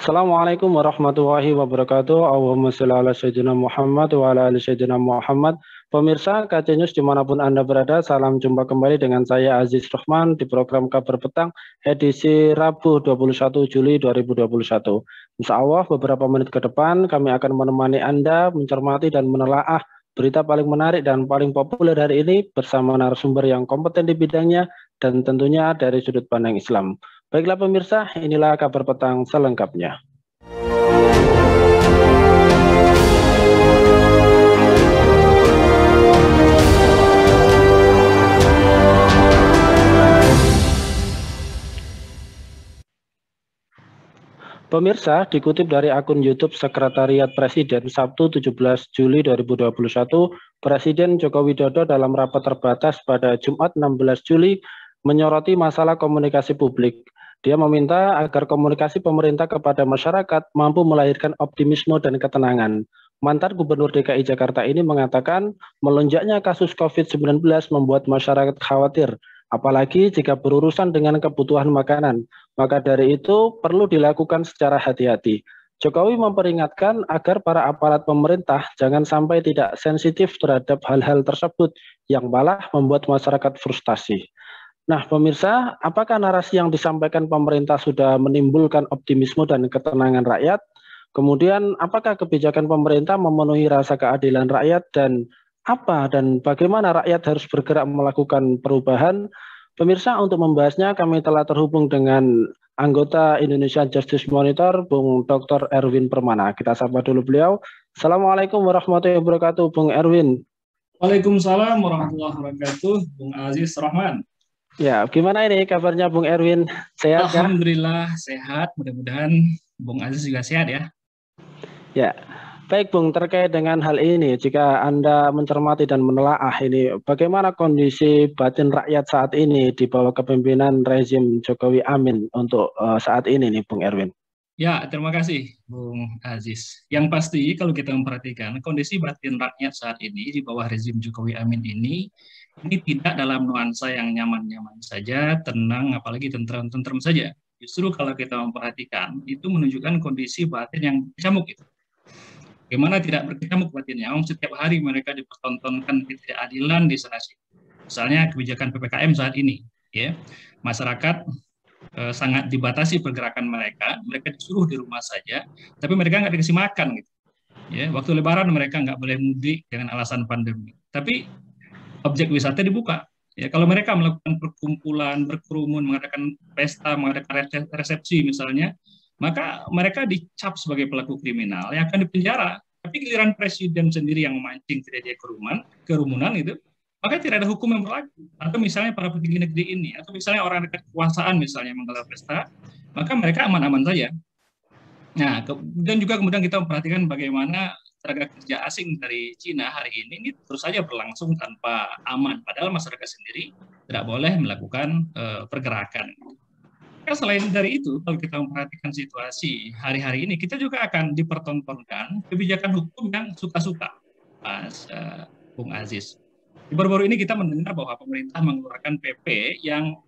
Assalamualaikum warahmatullahi wabarakatuh. Allahumma sholli ala sayyidina Muhammad wa ala ali sayyidina Muhammad. Pemirsa KC News dimanapun Anda berada, salam jumpa kembali dengan saya Aziz Rahman di program Kabar Petang edisi Rabu 21 Juli 2021. Insya Allah beberapa menit ke depan kami akan menemani Anda mencermati dan menelaah berita paling menarik dan paling populer hari ini bersama narasumber yang kompeten di bidangnya dan tentunya dari sudut pandang Islam. Baiklah pemirsa, inilah kabar petang selengkapnya. Pemirsa, dikutip dari akun YouTube Sekretariat Presiden Sabtu 17 Juli 2021, Presiden Joko Widodo dalam rapat terbatas pada Jumat 16 Juli menyoroti masalah komunikasi publik. Dia meminta agar komunikasi pemerintah kepada masyarakat mampu melahirkan optimisme dan ketenangan. Mantan Gubernur DKI Jakarta ini mengatakan melonjaknya kasus COVID-19 membuat masyarakat khawatir, apalagi jika berurusan dengan kebutuhan makanan. Maka dari itu perlu dilakukan secara hati-hati. Jokowi memperingatkan agar para aparat pemerintah jangan sampai tidak sensitif terhadap hal-hal tersebut yang malah membuat masyarakat frustasi. Nah, pemirsa, apakah narasi yang disampaikan pemerintah sudah menimbulkan optimisme dan ketenangan rakyat? Kemudian, apakah kebijakan pemerintah memenuhi rasa keadilan rakyat dan bagaimana rakyat harus bergerak melakukan perubahan? Pemirsa, untuk membahasnya kami telah terhubung dengan anggota Indonesia Justice Monitor, Bung Dr. Erwin Permana. Kita sapa dulu beliau. Assalamualaikum warahmatullahi wabarakatuh, Bung Erwin. Waalaikumsalam warahmatullahi wabarakatuh, Bung Aziz Rahman. Ya, gimana ini kabarnya Bung Erwin? Sehat ya? Alhamdulillah sehat, mudah-mudahan Bung Aziz juga sehat ya. Ya, baik Bung, terkait dengan hal ini, jika Anda mencermati dan menelaah ini, bagaimana kondisi batin rakyat saat ini di bawah kepemimpinan rezim Jokowi Amin untuk saat ini nih Bung Erwin? Ya, terima kasih Bung Aziz. Yang pasti kalau kita memperhatikan kondisi batin rakyat saat ini di bawah rezim Jokowi Amin ini tidak dalam nuansa yang nyaman-nyaman saja, tenang, apalagi tentram-tentram saja. Justru kalau kita memperhatikan, itu menunjukkan kondisi batin yang berkecamuk. Bagaimana tidak berkecamuk batinnya? Setiap hari mereka dipertontonkan ketidakadilan di sana sini. Misalnya kebijakan PPKM saat ini, ya, masyarakat sangat dibatasi pergerakan mereka disuruh di rumah saja, tapi mereka nggak dikasih makan gitu. Ya, waktu Lebaran mereka nggak boleh mudik dengan alasan pandemi. Tapi objek wisata dibuka. Ya, kalau mereka melakukan perkumpulan, berkerumun, mengadakan pesta, mengadakan resepsi misalnya, maka mereka dicap sebagai pelaku kriminal yang akan dipenjara. Tapi giliran presiden sendiri yang memancing terjadi kerumunan itu, maka tidak ada hukum yang berlaku. Atau misalnya para petinggi negeri ini, atau misalnya orang dekat kekuasaan misalnya menggelar pesta, maka mereka aman-aman saja. Nah, dan juga kemudian kita memperhatikan bagaimana tenaga kerja asing dari Cina hari ini terus saja berlangsung tanpa aman, padahal masyarakat sendiri tidak boleh melakukan pergerakan. Selain dari itu, kalau kita memperhatikan situasi hari-hari ini, kita juga akan dipertontonkan kebijakan hukum yang suka-suka, Mas Bung Aziz. Baru-baru ini kita mendengar bahwa pemerintah mengeluarkan PP yang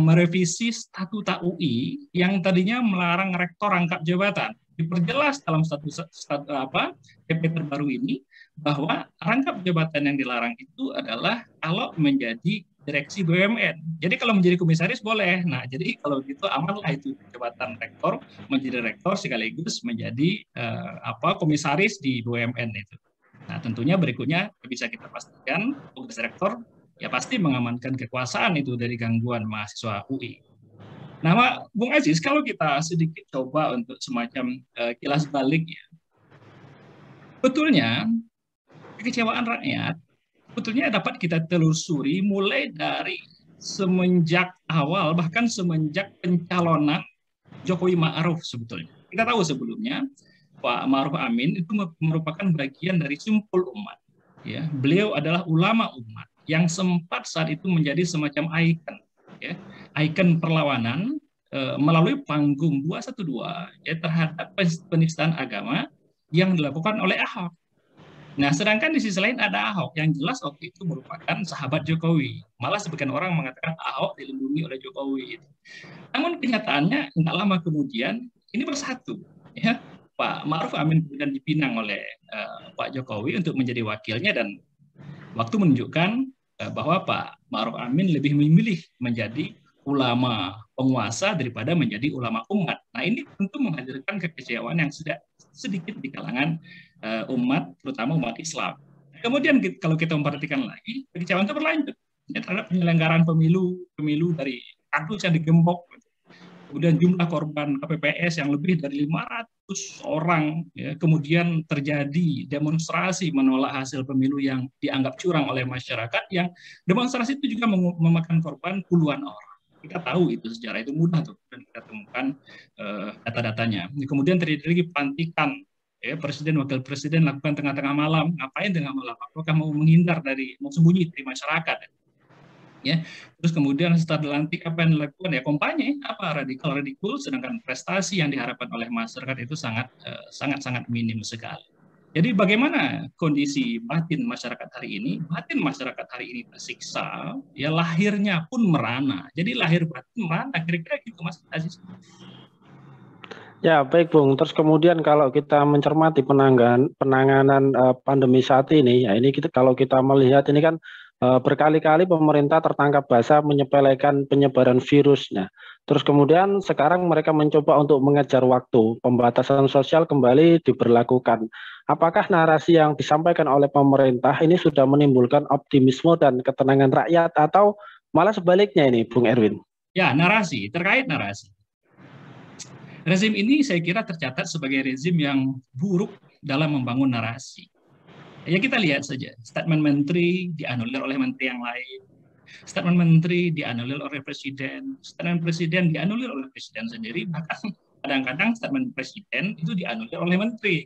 merevisi statuta UI yang tadinya melarang rektor rangkap jabatan. Diperjelas dalam PP terbaru ini bahwa rangkap jabatan yang dilarang itu adalah kalau menjadi direksi BUMN. Jadi kalau menjadi komisaris boleh. Nah, jadi kalau gitu amanlah itu jabatan rektor menjadi rektor sekaligus menjadi komisaris di BUMN itu. Nah, tentunya berikutnya bisa kita pastikan tugas rektor ya pasti mengamankan kekuasaan itu dari gangguan mahasiswa UI. Nah, Bung Aziz, kalau kita sedikit coba untuk semacam kilas balik ya, betulnya kekecewaan rakyat sebetulnya dapat kita telusuri mulai dari semenjak awal, bahkan semenjak pencalonan Jokowi Ma'ruf sebetulnya. Kita tahu sebelumnya Pak Ma'ruf Amin itu merupakan bagian dari simpul umat. Ya, beliau adalah ulama umat yang sempat saat itu menjadi semacam ikon, ya, ikon perlawanan melalui panggung 212 ya, terhadap penistaan agama yang dilakukan oleh Ahok. Nah, sedangkan di sisi lain ada Ahok yang jelas waktu itu merupakan sahabat Jokowi. Malah sebagian orang mengatakan Ahok dilindungi oleh Jokowi. Namun kenyataannya nggak lama kemudian ini bersatu. ya, Pak Ma'ruf Amin kemudian dipinang oleh Pak Jokowi untuk menjadi wakilnya, dan waktu menunjukkan bahwa Pak Ma'ruf Amin lebih memilih menjadi ulama penguasa daripada menjadi ulama umat. Nah, ini tentu menghadirkan kekecewaan yang sedikit di kalangan umat, terutama umat Islam. Kemudian kalau kita memperhatikan lagi, kekecewaan itu berlanjut ya, terhadap penyelenggaraan pemilu dari kardus yang digembok. Kemudian jumlah korban KPPS yang lebih dari 500 orang, ya. Kemudian terjadi demonstrasi menolak hasil pemilu yang dianggap curang oleh masyarakat, yang demonstrasi itu juga memakan korban puluhan orang. Kita tahu itu sejarah itu mudah tuh, dan kita temukan data-datanya. Kemudian terjadi pelantikan, ya, presiden wakil presiden lakukan tengah-tengah malam. Ngapain tengah malam? Apakah mau menghindar mau sembunyi dari masyarakat? Ya, terus kemudian setelah dilantik apa yang dilakukan? Ya kampanye, apa radikal, sedangkan prestasi yang diharapkan oleh masyarakat itu sangat minim sekali. Jadi bagaimana kondisi batin masyarakat hari ini? Batin masyarakat hari ini tersiksa, ya lahirnya pun merana. Jadi lahir batin merana, kira-kira gitu Mas Aziz. Ya, baik Bung. Terus kemudian kalau kita mencermati penanganan pandemi saat ini, ya ini kalau kita melihat ini kan berkali-kali pemerintah tertangkap basah menyepelekan penyebaran virusnya. Terus kemudian sekarang mereka mencoba untuk mengejar waktu, pembatasan sosial kembali diberlakukan. Apakah narasi yang disampaikan oleh pemerintah ini sudah menimbulkan optimisme dan ketenangan rakyat, atau malah sebaliknya ini, Bung Erwin? Ya, terkait narasi. Rezim ini saya kira tercatat sebagai rezim yang buruk dalam membangun narasi. Ya kita lihat saja, statement menteri dianulir oleh menteri yang lain, statement menteri dianulir oleh presiden, statement presiden dianulir oleh presiden sendiri, bahkan kadang-kadang statement presiden itu dianulir oleh menteri.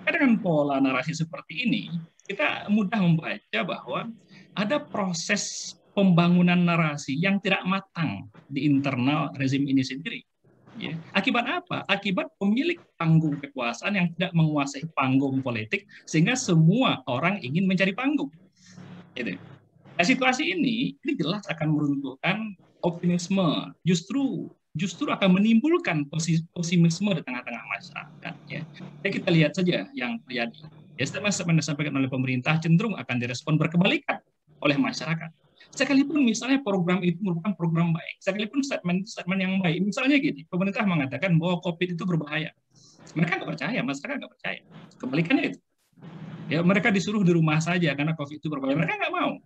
Dengan pola narasi seperti ini, kita mudah membaca bahwa ada proses pembangunan narasi yang tidak matang di internal rezim ini sendiri. Ya. Akibat apa? Akibat pemilik panggung kekuasaan yang tidak menguasai panggung politik, sehingga semua orang ingin mencari panggung. Gitu. Nah, situasi ini jelas akan meruntuhkan optimisme, justru akan menimbulkan pesimisme di tengah-tengah masyarakat. Ya. Jadi kita lihat saja yang terjadi. Ya, statement disampaikan oleh pemerintah cenderung akan direspon berkebalikan oleh masyarakat. Sekalipun misalnya program itu merupakan program baik, sekalipun statement yang baik, misalnya gini, pemerintah mengatakan bahwa COVID itu berbahaya, mereka nggak percaya, masyarakat nggak percaya. Kebalikannya itu, ya mereka disuruh di rumah saja karena COVID itu berbahaya, mereka nggak mau.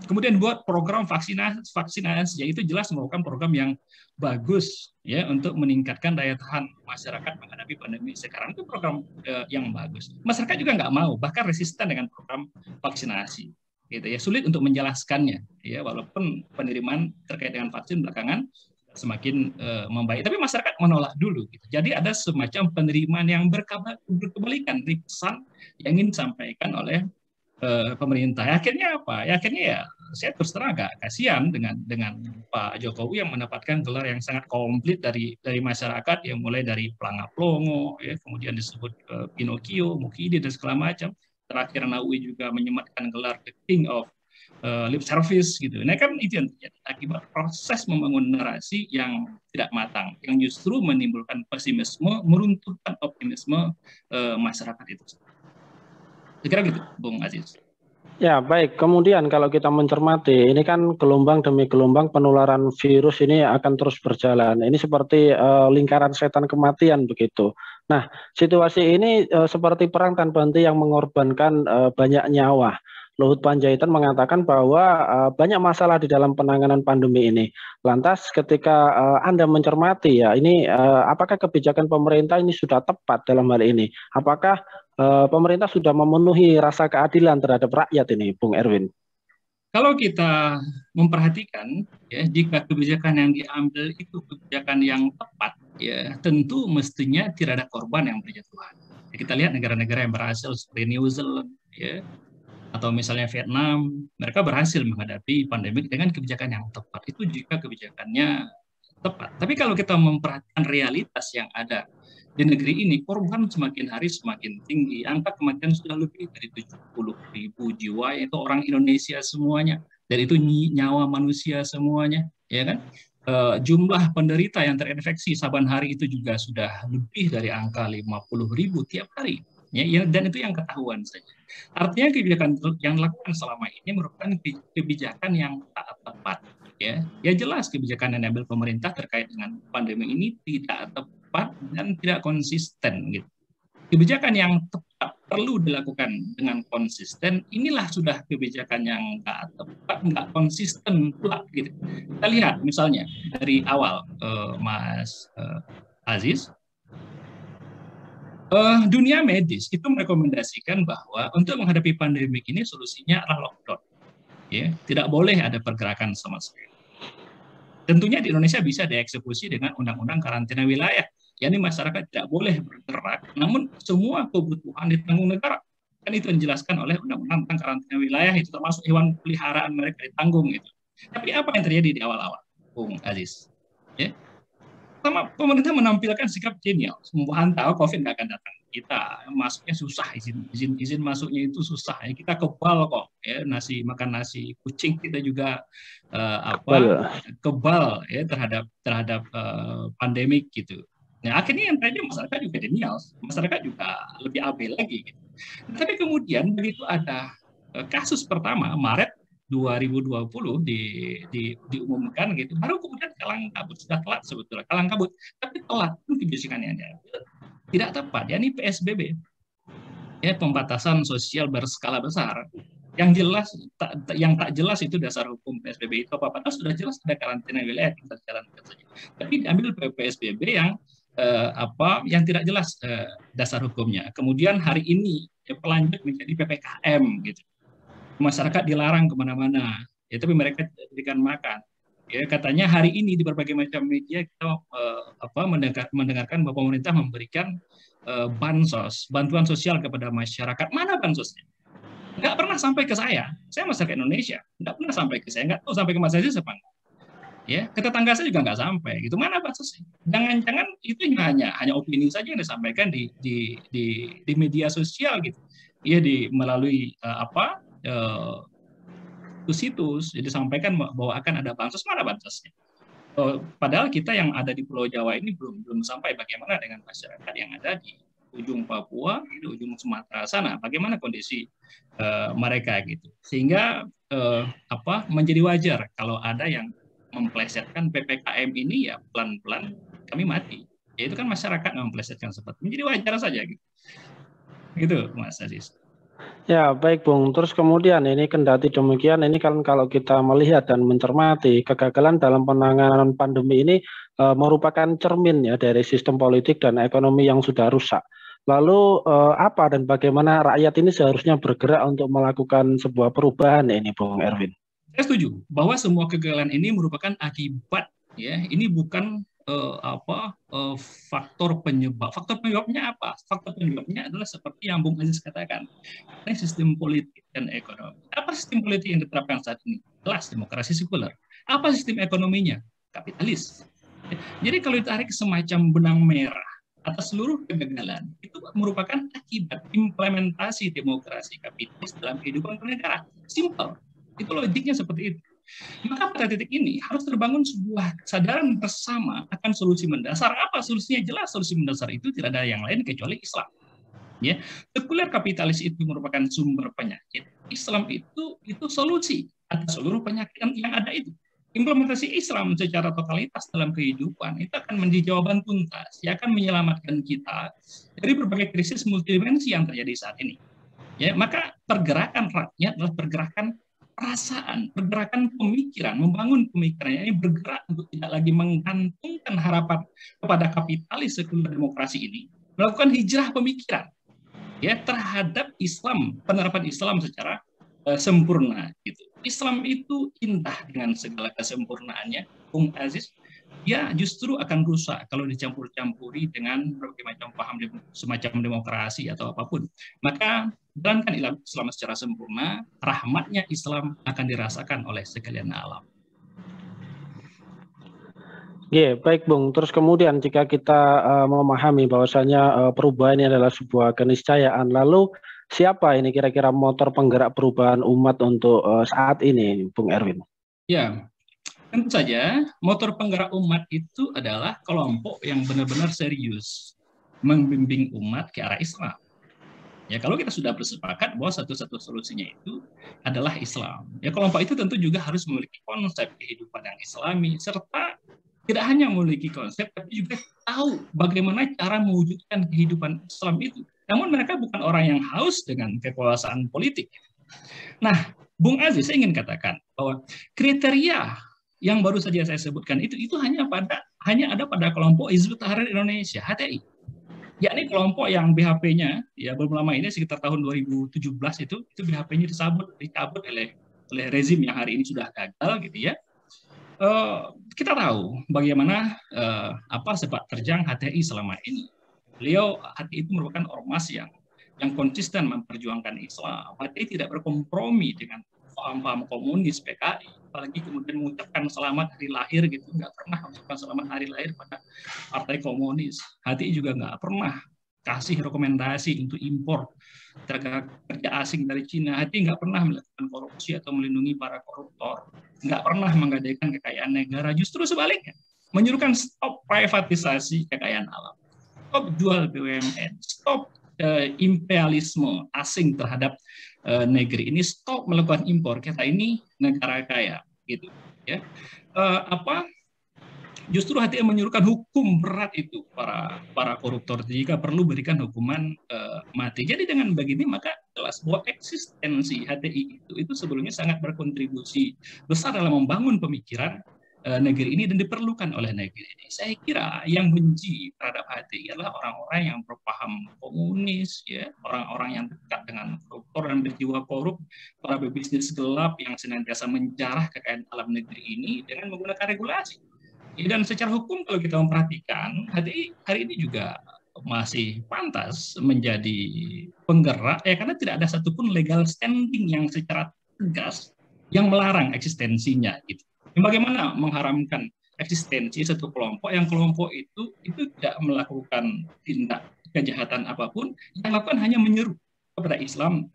Kemudian buat program vaksinasi, yaitu jelas merupakan program yang bagus ya untuk meningkatkan daya tahan masyarakat menghadapi pandemi sekarang, itu program yang bagus. Masyarakat juga nggak mau, bahkan resisten dengan program vaksinasi. Gitu ya, sulit untuk menjelaskannya ya, walaupun penerimaan terkait dengan vaksin belakangan semakin membaik, tapi masyarakat menolak dulu gitu. Jadi ada semacam penerimaan yang berkebalikan dari pesan yang ingin disampaikan oleh pemerintah. Akhirnya apa? Ya, akhirnya ya saya terus terang agak kasihan dengan Pak Jokowi yang mendapatkan gelar yang sangat komplit dari masyarakat, yang mulai dari Pelangap Longo ya, kemudian disebut Pinocchio, Mukidi dan segala macam. Terakhir Naui juga menyematkan gelar The King of Lip Service gitu. Nah kan itu yang terjadi akibat proses membangun narasi yang tidak matang, yang justru menimbulkan pesimisme, meruntuhkan optimisme masyarakat itu. Kira-kira gitu, Bung Aziz. Ya, baik. Kemudian kalau kita mencermati, ini kan gelombang demi gelombang penularan virus ini akan terus berjalan. Ini seperti lingkaran setan kematian begitu. Nah, situasi ini seperti perang tanpa henti yang mengorbankan banyak nyawa. Luhut Panjaitan mengatakan bahwa banyak masalah di dalam penanganan pandemi ini. Lantas ketika Anda mencermati ya, ini apakah kebijakan pemerintah ini sudah tepat dalam hal ini? Apakah pemerintah sudah memenuhi rasa keadilan terhadap rakyat ini, Bung Erwin? Kalau kita memperhatikan, ya, jika kebijakan yang diambil itu kebijakan yang tepat, ya tentu mestinya tidak ada korban yang berjatuhan. Ya, kita lihat negara-negara yang berhasil seperti New Zealand, ya, atau misalnya Vietnam, mereka berhasil menghadapi pandemi dengan kebijakan yang tepat. Itu jika kebijakannya tepat. Tapi kalau kita memperhatikan realitas yang ada di negeri ini, korban semakin hari semakin tinggi. Angka kematian sudah lebih dari 70.000 jiwa, itu orang Indonesia semuanya. Dan itu nyawa manusia semuanya, ya kan? jumlah penderita yang terinfeksi saban hari itu juga sudah lebih dari angka 50.000 tiap hari. Ya, dan itu yang ketahuan saja. Artinya kebijakan yang dilakukan selama ini merupakan kebijakan yang tak tepat. Ya jelas kebijakan yang diambil pemerintah terkait dengan pandemi ini tidak tepat dan tidak konsisten. Gitu. Kebijakan yang tepat perlu dilakukan dengan konsisten. Inilah sudah kebijakan yang nggak tepat, nggak konsisten pula. Gitu. Kita lihat misalnya dari awal, Mas Aziz, dunia medis itu merekomendasikan bahwa untuk menghadapi pandemi ini solusinya adalah lockdown. Ya, tidak boleh ada pergerakan sama sekali. Tentunya di Indonesia bisa dieksekusi dengan undang-undang karantina wilayah. yakni masyarakat tidak boleh bergerak, namun semua kebutuhan ditanggung negara. Kan itu yang dijelaskan oleh Undang-Undang tentang karantina wilayah, itu termasuk hewan peliharaan mereka ditanggung itu. Tapi apa yang terjadi di awal-awal, Bung Aziz? Ya. Pertama, pemerintah menampilkan sikap genial, menghantar COVID nggak akan datang. Kita masuknya susah, izin masuknya itu susah. Ya. Kita kebal kok, ya makan nasi kucing kita juga kebal ya terhadap pandemik gitu. Nah, akhirnya yang tadi masyarakat juga genial, masyarakat juga lebih abai lagi. Gitu. Tapi kemudian begitu ada kasus pertama Maret 2020 diumumkan gitu, baru kemudian kalang kabut, sudah telat sebetulnya kalang kabut, tapi telat itu kebijakan yang tidak tepat, yakni PSBB, ya pembatasan sosial berskala besar. Yang jelas, yang tak jelas itu dasar hukum PSBB itu apa? Padahal sudah jelas ada karantina wilayah kita jalankan saja. Tapi diambil PSBB yang tidak jelas dasar hukumnya. Kemudian hari ini pelanjut menjadi PPKM gitu. Masyarakat dilarang kemana-mana, ya tapi mereka tidak diberikan makan. Ya katanya hari ini di berbagai macam media kita mendengarkan bahwa pemerintah memberikan bansos, bantuan sosial kepada masyarakat. Mana bansosnya? Nggak pernah sampai ke saya masyarakat Indonesia, nggak pernah sampai ke saya, nggak tahu sampai ke Mas Aziz apa enggak. Ya, ke tetangga saya juga nggak sampai. Gitu mana bansosnya? Jangan-jangan itu hanya opini saja yang disampaikan di media sosial gitu. Ya melalui situs disampaikan bahwa akan ada bansos, mana bansosnya? Padahal kita yang ada di Pulau Jawa ini belum sampai. Bagaimana dengan masyarakat yang ada di ujung Papua, di ujung Sumatera sana, bagaimana kondisi mereka gitu. Sehingga menjadi wajar kalau ada yang memplesetkan PPKM ini ya pelan-pelan kami mati. Ya itu kan masyarakat memplesetkan seperti menjadi wajar saja gitu. Gitu Mas Aziz. Ya, baik Bung. Terus kemudian ini kendati demikian, ini kan kalau kita melihat dan mencermati kegagalan dalam penanganan pandemi ini merupakan cermin ya dari sistem politik dan ekonomi yang sudah rusak. Lalu apa dan bagaimana rakyat ini seharusnya bergerak untuk melakukan sebuah perubahan ini, Bung Erwin? Saya setuju bahwa semua kegagalan ini merupakan akibat ya. Ini bukan faktor penyebab. Faktor penyebabnya apa? Faktor penyebabnya adalah seperti yang Bung Aziz katakan, ini sistem politik dan ekonomi. Apa sistem politik yang diterapkan saat ini? Jelas demokrasi sekuler. Apa sistem ekonominya? Kapitalis. Jadi kalau ditarik semacam benang merah atas seluruh kegagalan, itu merupakan akibat implementasi demokrasi kapitalis dalam kehidupan bernegara. Simple. Itu logiknya seperti itu. Maka pada titik ini harus terbangun sebuah kesadaran bersama akan solusi mendasar. Apa solusinya? Jelas solusi mendasar itu tidak ada yang lain kecuali Islam. Ya, sekuler kapitalis itu merupakan sumber penyakit. Islam itu solusi atas seluruh penyakit yang ada itu. Implementasi Islam secara totalitas dalam kehidupan itu akan menjadi jawaban tuntas yang akan menyelamatkan kita dari berbagai krisis multidimensi yang terjadi saat ini. Ya, maka pergerakan rakyat adalah pergerakan perasaan, pergerakan pemikiran, membangun pemikiran, ini bergerak untuk tidak lagi menggantungkan harapan kepada kapitalis sekuler demokrasi ini, melakukan hijrah pemikiran ya terhadap Islam, penerapan Islam secara sempurna gitu. Islam itu indah dengan segala kesempurnaannya, Bung Aziz. Ya justru akan rusak kalau dicampur-campuri dengan berbagai macam paham semacam demokrasi atau apapun. Maka jalankan Islam secara sempurna, rahmatnya Islam akan dirasakan oleh sekalian alam. Ya, baik Bung. Terus kemudian jika kita memahami bahwasanya perubahan ini adalah sebuah keniscayaan, lalu siapa ini kira-kira motor penggerak perubahan umat untuk saat ini, Bung Erwin? Ya, Tentu saja, motor penggerak umat itu adalah kelompok yang benar-benar serius membimbing umat ke arah Islam. Ya, kalau kita sudah bersepakat bahwa satu-satu solusinya itu adalah Islam. Ya, kelompok itu tentu juga harus memiliki konsep kehidupan yang Islami, serta tidak hanya memiliki konsep, tapi juga tahu bagaimana cara mewujudkan kehidupan Islam itu. Namun mereka bukan orang yang haus dengan kekuasaan politik. Nah, Bung Aziz, saya ingin katakan bahwa kriteria yang baru saja saya sebutkan itu hanya ada pada kelompok Hizbut Tahrir Indonesia, HTI. Yakni kelompok yang BHP-nya ya belum lama ini sekitar tahun 2017 itu BHP-nya dicabut oleh rezim yang hari ini sudah gagal gitu ya. Kita tahu bagaimana sepak terjang HTI selama ini. Beliau HTI itu merupakan ormas yang konsisten memperjuangkan Islam. HTI tidak berkompromi dengan paham-paham komunis PKI, apalagi kemudian mengucapkan selamat hari lahir gitu, nggak pernah mengucapkan selamat hari lahir pada partai komunis. HTI juga nggak pernah kasih rekomendasi untuk impor tenaga kerja asing dari Cina. HTI nggak pernah melakukan korupsi atau melindungi para koruptor, nggak pernah menggadaikan kekayaan negara. Justru sebaliknya, menyuruhkan stop privatisasi kekayaan alam, stop jual BUMN, stop imperialisme asing terhadap negeri ini, stop melakukan impor, kita ini negara kaya gitu ya. Justru HTI menyuruhkan hukum berat itu para koruptor, jika perlu berikan hukuman mati. Jadi dengan begini maka jelas bahwa eksistensi HTI itu sebelumnya sangat berkontribusi besar dalam membangun pemikiran negeri ini dan diperlukan oleh negeri ini. Saya kira yang benci terhadap HTI adalah orang-orang yang berpaham komunis, ya, orang-orang yang dekat dengan koruptor dan berjiwa korup, para pebisnis gelap yang senantiasa menjarah kekayaan alam negeri ini dengan menggunakan regulasi. Dan secara hukum kalau kita memperhatikan, HTI hari ini juga masih pantas menjadi penggerak, ya, karena tidak ada satupun legal standing yang secara tegas yang melarang eksistensinya gitu. Bagaimana mengharamkan eksistensi satu kelompok yang kelompok itu tidak melakukan tindak kejahatan apapun, yang lakukan hanya menyeru kepada Islam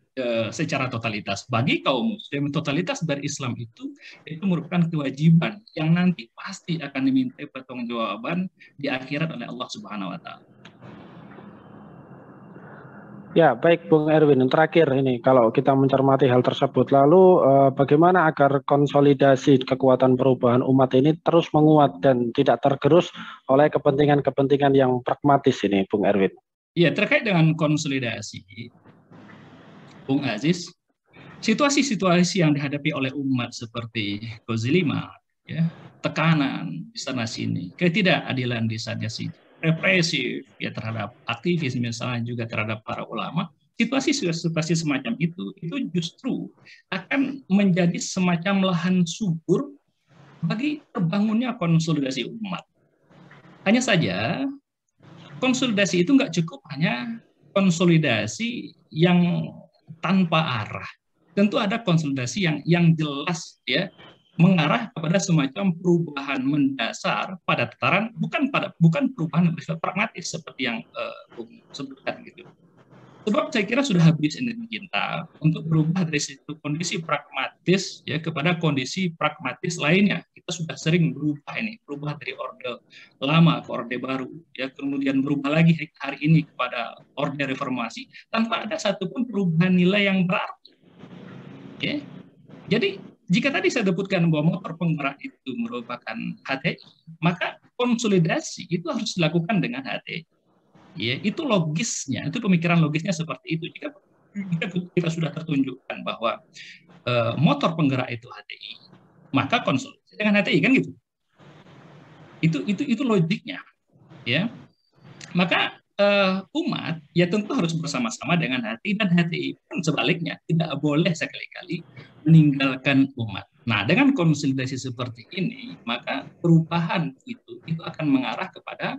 secara totalitas. Bagi kaum muslim, totalitas dari Islam itu merupakan kewajiban yang nanti pasti akan diminta pertanggungjawaban di akhirat oleh Allah Subhanahu wa taala. Ya, baik Bung Erwin. Terakhir ini, kalau kita mencermati hal tersebut, lalu bagaimana agar konsolidasi kekuatan perubahan umat ini terus menguat dan tidak tergerus oleh kepentingan-kepentingan yang pragmatis ini, Bung Erwin? Ya, terkait dengan konsolidasi, Bung Aziz, situasi-situasi yang dihadapi oleh umat seperti kezaliman, ya, tekanan di sana sini, ketidakadilan di sana sini, represif ya terhadap aktivis misalnya, juga terhadap para ulama, situasi semacam itu justru akan menjadi semacam lahan subur bagi terbangunnya konsolidasi umat. Hanya saja konsolidasi itu nggak cukup hanya konsolidasi yang tanpa arah. Tentu ada konsolidasi yang jelas ya, mengarah kepada semacam perubahan mendasar pada tataran bukan perubahan bersifat pragmatis seperti yang Bung sebutkan gitu. Sebab saya kira sudah habis energi kita untuk berubah dari situ kondisi pragmatis ya kepada kondisi pragmatis lainnya. Kita sudah sering berubah dari orde lama ke orde baru ya, kemudian berubah lagi hari ini kepada orde reformasi tanpa ada satupun perubahan nilai yang berarti. Ya. Jadi jika tadi saya sebutkan bahwa motor penggerak itu merupakan HTI, maka konsolidasi itu harus dilakukan dengan HTI. Ya, itu logisnya, itu pemikiran logisnya seperti itu. Jika kita sudah tertunjukkan bahwa motor penggerak itu HTI, maka konsolidasi dengan HTI kan gitu. Itu logiknya, ya. Maka umat ya tentu harus bersama-sama dengan HTI, dan HTI pun sebaliknya tidak boleh sekali-kali meninggalkan umat. Nah, dengan konsolidasi seperti ini, maka perubahan itu akan mengarah kepada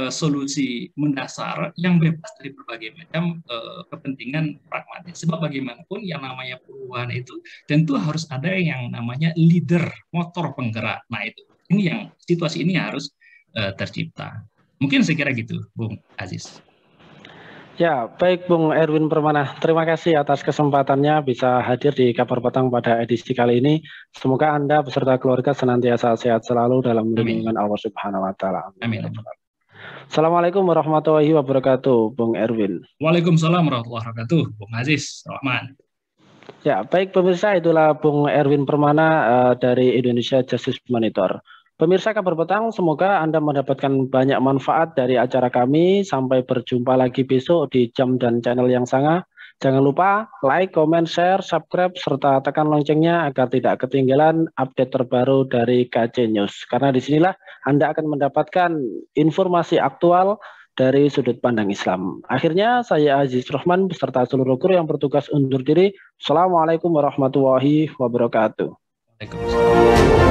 solusi mendasar yang bebas dari berbagai macam kepentingan pragmatis. Sebab bagaimanapun yang namanya perubahan itu tentu harus ada yang namanya leader, motor penggerak. Nah, situasi ini harus tercipta. Mungkin saya kira gitu, Bung Aziz. Ya, baik Bung Erwin Permana. Terima kasih atas kesempatannya bisa hadir di Kabar Petang pada edisi kali ini. Semoga Anda beserta keluarga senantiasa sehat selalu dalam Amin. lindungan Allah Subhanahu wa taala. Amin. Assalamualaikum warahmatullahi wabarakatuh, Bung Erwin. Waalaikumsalam warahmatullahi wabarakatuh, Bung Aziz Rahman. Ya, baik pemirsa, itulah Bung Erwin Permana dari Indonesia Justice Monitor. Pemirsa Kabar Petang, semoga Anda mendapatkan banyak manfaat dari acara kami. Sampai berjumpa lagi besok di jam dan channel yang sama. Jangan lupa like, comment, share, subscribe, serta tekan loncengnya agar tidak ketinggalan update terbaru dari KC News. Karena disinilah Anda akan mendapatkan informasi aktual dari sudut pandang Islam. Akhirnya saya Aziz Rahman beserta seluruh kru yang bertugas undur diri. Assalamualaikum warahmatullahi wabarakatuh. Waalaikumsalam.